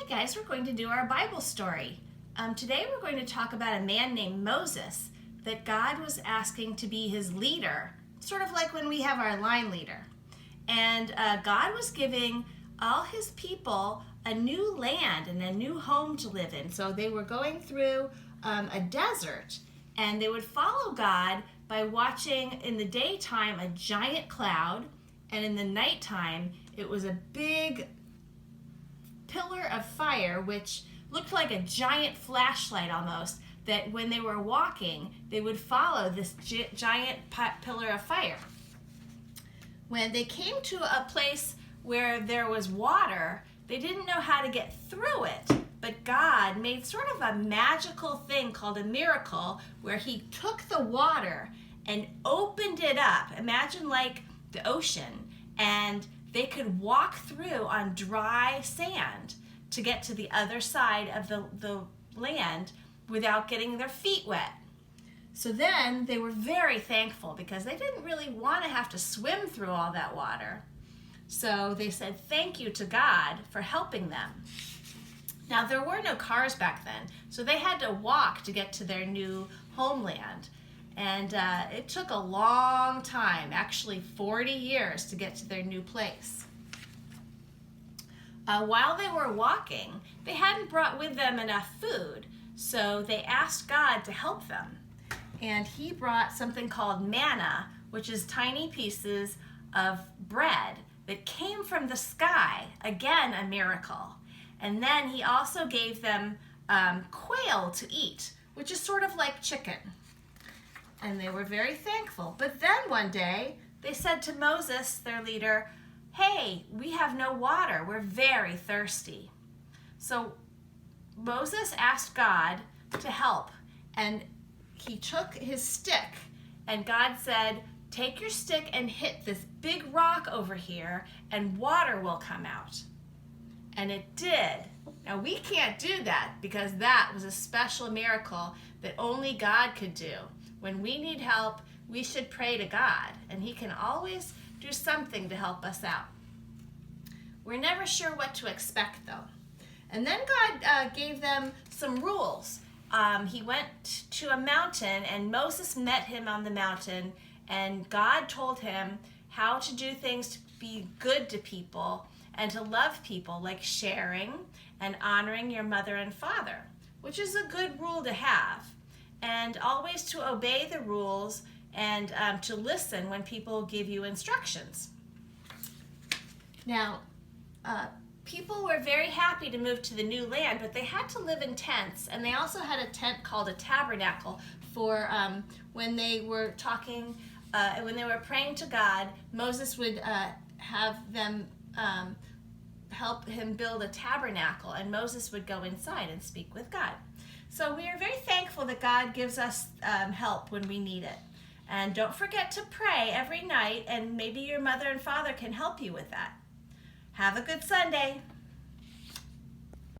guys, we're going to do our Bible story. Today we're going to talk about a man named Moses that God was asking to be his leader, sort of like when we have our line leader. And God was giving all his people a new land and a new home to live in. So they were going through a desert, and they would follow God by watching in the daytime a giant cloud, and in the nighttime it was a big pillar of fire which looked like a giant flashlight almost, that when they were walking they would follow this giant pillar of fire. When they came to a place where there was water, they didn't know how to get through it, but God made sort of a magical thing called a miracle where he took the water and opened it up. Imagine like the ocean, and they could walk through on dry sand to get to the other side of the land without getting their feet wet. So then they were very thankful because they didn't really want to have to swim through all that water. So they said thank you to God for helping them. Now there were no cars back then, so they had to walk to get to their new homeland. And it took a long time, actually 40 years, to get to their new place. While they were walking, they hadn't brought with them enough food, so they asked God to help them. And he brought something called manna, which is tiny pieces of bread that came from the sky, again a miracle. And then he also gave them quail to eat, which is sort of like chicken. And they were very thankful. But then one day, they said to Moses, their leader, "Hey, we have no water. We're very thirsty." So Moses asked God to help, and he took his stick, and God said, "Take your stick and hit this big rock over here, and water will come out." And it did. Now we can't do that because that was a special miracle that only God could do. When we need help, we should pray to God, and he can always do something to help us out. We're never sure what to expect though. And then God gave them some rules. He went to a mountain, and Moses met him on the mountain, and God told him how to do things to be good to people and to love people, like sharing and honoring your mother and father, which is a good rule to have. And always to obey the rules and to listen when people give you instructions. Now, people were very happy to move to the new land, but they had to live in tents, and they also had a tent called a tabernacle for when they were talking, when they were praying to God. Moses would have them help him build a tabernacle, and Moses would go inside and speak with God. So we are very thankful that God gives us help when we need it. And don't forget to pray every night, and maybe your mother and father can help you with that. Have a good Sunday.